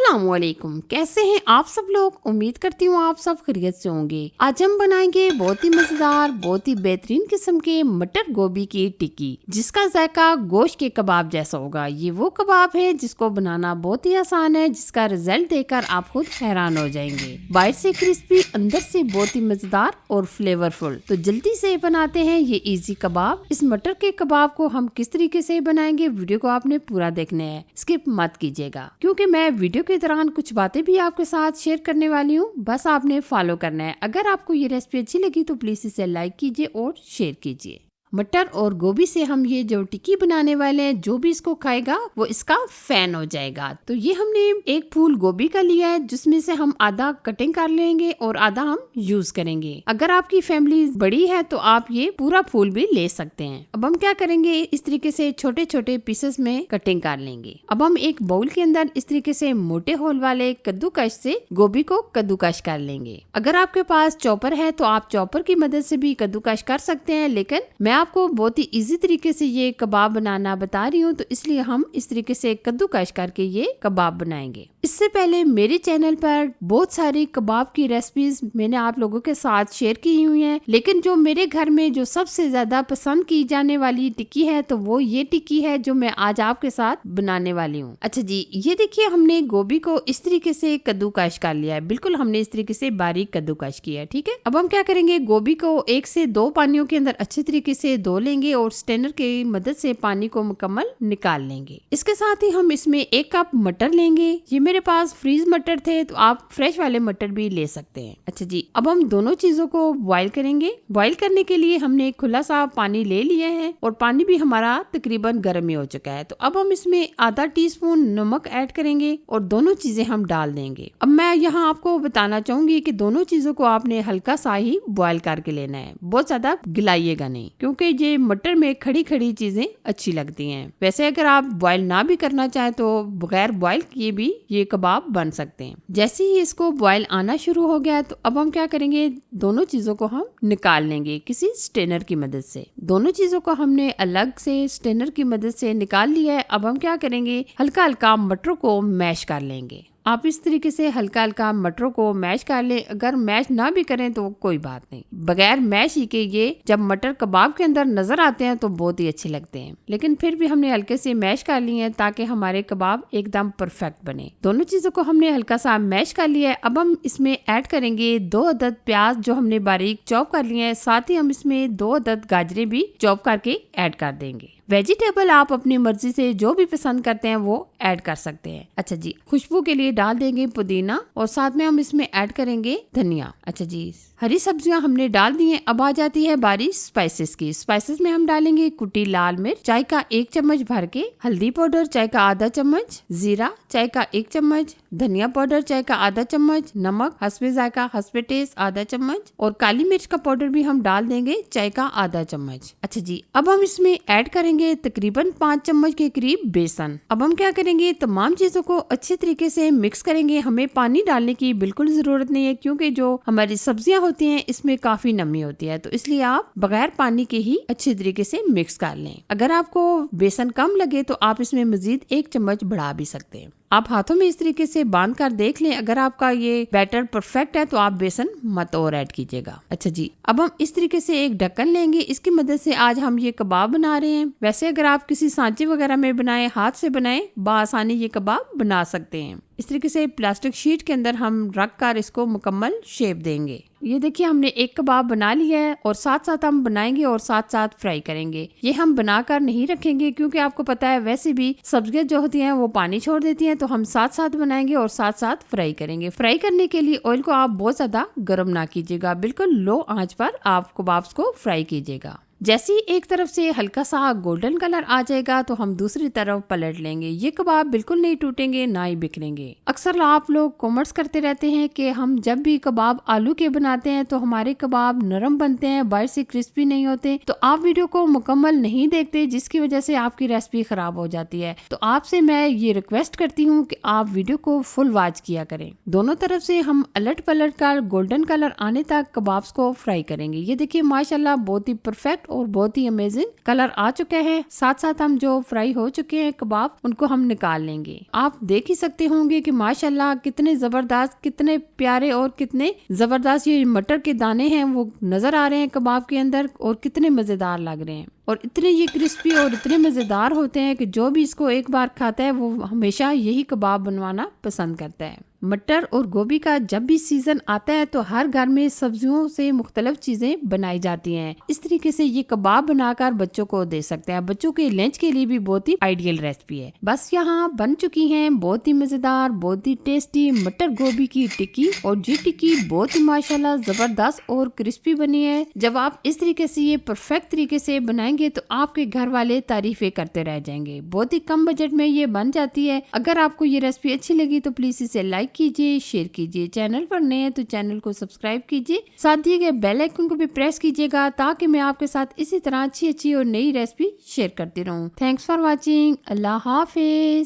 अस्सलामुअलैकुम, कैसे हैं आप सब लोग। उम्मीद करती हूँ आप सब खैरियत से होंगे। आज हम बनाएंगे बहुत ही मजेदार, बहुत ही बेहतरीन किस्म के मटर गोभी की टिक्की, जिसका जायका गोश्त के कबाब जैसा होगा। ये वो कबाब है जिसको बनाना बहुत ही आसान है, जिसका रिजल्ट देखकर आप खुद हैरान हो जाएंगे। बाहर से क्रिस्पी, अंदर से बहुत ही मजेदार और फ्लेवरफुल। तो जल्दी से बनाते हैं ये इजी कबाब। इस मटर के कबाब को हम किस तरीके से बनाएंगे, वीडियो को आपने पूरा देखना है, स्किप मत कीजिएगा, क्योंकि मैं वीडियो के दौरान कुछ बातें भी आपके साथ शेयर करने वाली हूँ। बस आपने फॉलो करना है। अगर आपको ये रेसिपी अच्छी लगी तो प्लीज इसे लाइक कीजिए और शेयर कीजिए। मटर और गोभी से हम ये जो टिक्की बनाने वाले हैं, जो भी इसको खाएगा वो इसका फैन हो जाएगा। तो ये हमने एक फूल गोभी का लिया है, जिसमें से हम आधा कटिंग कर लेंगे और आधा हम यूज करेंगे। अगर आपकी फैमिली बड़ी है तो आप ये पूरा फूल भी ले सकते हैं। अब हम क्या करेंगे, इस तरीके से छोटे छोटे पीसेस में कटिंग कर लेंगे। अब हम एक बाउल के अंदर इस तरीके से मोटे होल वाले कद्दूकस से गोभी को कद्दूकस कर लेंगे। अगर आपके पास चॉपर है तो आप चॉपर की मदद से भी कद्दूकस कर सकते हैं, लेकिन मैं आपको बहुत ही इजी तरीके से ये कबाब बनाना बता रही हूँ, तो इसलिए हम इस तरीके से कद्दूकस करके ये कबाब बनाएंगे। इससे पहले मेरे चैनल पर बहुत सारी कबाब की रेसिपीज मैंने आप लोगों के साथ शेयर की हुई हैं, लेकिन जो मेरे घर में जो सबसे ज्यादा पसंद की जाने वाली टिक्की है तो वो ये टिक्की है जो मैं आज आपके साथ बनाने वाली हूँ। अच्छा जी, ये देखिए हमने गोभी को इस तरीके से कद्दूकस कर लिया है। बिल्कुल हमने इस तरीके से बारीक कद्दूकस किया है। ठीक है, अब हम क्या करेंगे, गोभी को 1 से 2 पानियों के अंदर अच्छे तरीके से धो लेंगे और स्ट्रेनर की मदद से पानी को मुकम्मल निकाल लेंगे। इसके साथ ही हम इसमें 1 कप मटर लेंगे। ये मेरे पास फ्रीज मटर थे, तो आप फ्रेश वाले मटर भी ले सकते हैं। अच्छा जी, अब हम दोनों चीजों को बॉईल करेंगे। बॉईल करने के लिए हमने एक खुला सा पानी ले लिया है और पानी भी हमारा तकरीबन गर्म ही हो चुका है। तो अब हम इसमें आधा टीस्पून नमक ऐड करेंगे और दोनों चीजें हम डाल देंगे। अब मैं यहाँ आपको बताना चाहूंगी कि दोनों चीजों को आपने हल्का सा ही बॉईल करके लेना है, बहुत ज्यादा गिलाइएगा नहीं, क्योंकि ये मटर में खड़ी खड़ी चीजें अच्छी लगती हैं। वैसे अगर आप बॉईल ना भी करना चाहें तो बगैर बॉईल किए भी ये कबाब बन सकते हैं। जैसे ही इसको बॉईल आना शुरू हो गया तो अब हम क्या करेंगे, दोनों चीजों को हम निकाल लेंगे किसी स्ट्रेनर की मदद से। दोनों चीजों को हमने अलग से स्ट्रेनर की मदद से निकाल लिया है। अब हम क्या करेंगे, हल्का हल्का मटरों को मैश कर लेंगे। आप इस तरीके से हल्का हल्का मटरों को मैश कर लें। अगर मैश ना भी करें तो कोई बात नहीं, बगैर मैश ही के ये जब मटर कबाब के अंदर नजर आते हैं तो बहुत ही अच्छे लगते हैं, लेकिन फिर भी हमने हल्के से मैश कर लिए हैं ताकि हमारे कबाब एकदम परफेक्ट बने। दोनों चीजों को हमने हल्का सा मैश कर लिया है। अब हम इसमें ऐड करेंगे 2 अदद प्याज जो हमने बारीक चॉप कर लिए हैं। साथ ही हम इसमें 2 अदद गाजरें भी चॉप करके ऐड कर देंगे। वेजिटेबल आप अपनी मर्जी से जो भी पसंद करते हैं वो ऐड कर सकते हैं। अच्छा जी, खुशबू के लिए डाल देंगे पुदीना और साथ में हम इसमें ऐड करेंगे धनिया। अच्छा जी, हरी सब्जियां हमने डाल दी हैं। अब आ जाती है बारी स्पाइसेस की। स्पाइसेस में हम डालेंगे कुटी लाल मिर्च चाय का 1 चम्मच भर के, हल्दी पाउडर चाय का आधा चम्मच, जीरा चाय का 1 चम्मच, धनिया पाउडर चाय का आधा चम्मच, नमक हस्बे जायका हस्बे टेस्ट आधा चम्मच और काली मिर्च का पाउडर भी हम डाल देंगे चाय का आधा चम्मच। अच्छा जी, अब हम इसमें ऐड करेंगे तकरीबन 5 चम्मच के करीब बेसन। अब हम क्या करेंगे, तमाम चीजों को अच्छे तरीके से मिक्स करेंगे। हमें पानी डालने की बिल्कुल जरूरत नहीं है, क्योंकि जो हमारी सब्जियां होती हैं इसमें काफी नमी होती है, तो इसलिए आप बगैर पानी के ही अच्छे तरीके से मिक्स कर लें। अगर आपको बेसन कम लगे तो आप इसमें मजीद 1 चम्मच बढ़ा भी सकते हैं। आप हाथों में इस तरीके से बांध कर देख लें। अगर आपका ये बैटर परफेक्ट है तो आप बेसन मत और ऐड कीजिएगा। अच्छा जी, अब हम इस तरीके से एक ढक्कन लेंगे। इसकी मदद से आज हम ये कबाब बना रहे हैं। वैसे अगर आप किसी सांचे वगैरह में बनाए, हाथ से बनाए, बआसानी ये कबाब बना सकते हैं। इस तरीके से प्लास्टिक शीट के अंदर हम रख कर इसको मुकम्मल शेप देंगे। ये देखिए हमने एक कबाब बना लिया है और साथ साथ हम बनाएंगे और साथ साथ फ्राई करेंगे। ये हम बनाकर नहीं रखेंगे, क्योंकि आपको पता है वैसे भी सब्जियां जो होती हैं वो पानी छोड़ देती हैं, तो हम साथ साथ बनाएंगे और साथ साथ फ्राई करेंगे। फ्राई करने के लिए ऑयल को आप बहुत ज्यादा गर्म ना कीजिएगा, बिल्कुल लो आंच पर आप कबाब्स को फ्राई कीजिएगा। जैसे ही एक तरफ से हल्का सा गोल्डन कलर आ जाएगा तो हम दूसरी तरफ पलट लेंगे। ये कबाब बिल्कुल नहीं टूटेंगे, ना ही बिखरेंगे। अक्सर आप लोग कमेंट्स करते रहते हैं कि हम जब भी कबाब आलू के बनाते हैं तो हमारे कबाब नरम बनते हैं, बाहर से क्रिस्पी नहीं होते। तो आप वीडियो को मुकम्मल नहीं देखते, जिसकी वजह से आपकी रेसिपी खराब हो जाती है। तो आपसे मैं ये रिक्वेस्ट करती हूँ कि आप वीडियो को फुल वॉच किया करें। दोनों तरफ से हम अलट पलट कर गोल्डन कलर आने तक कबाब्स को फ्राई करेंगे। ये देखिए माशाल्लाह बहुत ही परफेक्ट और बहुत ही अमेजिंग कलर आ चुका है। साथ साथ हम जो फ्राई हो चुके हैं कबाब उनको हम निकाल लेंगे। आप देख ही सकते होंगे कि माशाल्लाह कितने जबरदस्त, कितने प्यारे और कितने जबरदस्त ये मटर के दाने हैं वो नजर आ रहे हैं कबाब के अंदर और कितने मजेदार लग रहे हैं और इतने ये क्रिस्पी और इतने मजेदार होते हैं कि जो भी इसको एक बार खाता है वो हमेशा यही कबाब बनवाना पसंद करता है। मटर और गोभी का जब भी सीजन आता है तो हर घर में सब्जियों से मुख्तलिफ चीजें बनाई जाती हैं। इस तरीके से ये कबाब बनाकर बच्चों को दे सकते हैं। बच्चों के लंच के लिए भी बहुत ही आइडियल रेसिपी है। बस यहाँ बन चुकी है बहुत ही मजेदार, बहुत ही टेस्टी मटर गोभी की टिक्की और ये टिक्की बहुत ही माशाल्लाह जबरदस्त और क्रिस्पी बनी है। जब आप इस तरीके से ये परफेक्ट तरीके से बनाएंगे तो आपके घर वाले तारीफें करते रह जाएंगे। बहुत ही कम बजट में ये बन जाती है। अगर आपको ये रेसिपी अच्छी लगी तो प्लीज इसे लाइक कीजिए, शेयर कीजिए। चैनल पर नए हैं तो चैनल को सब्सक्राइब कीजिए। साथ दिए गए बेल आइकन को भी प्रेस कीजिएगा ताकि मैं आपके साथ इसी तरह अच्छी और नई रेसिपी शेयर करती रहूं। Thanks for watching. Allah Hafiz.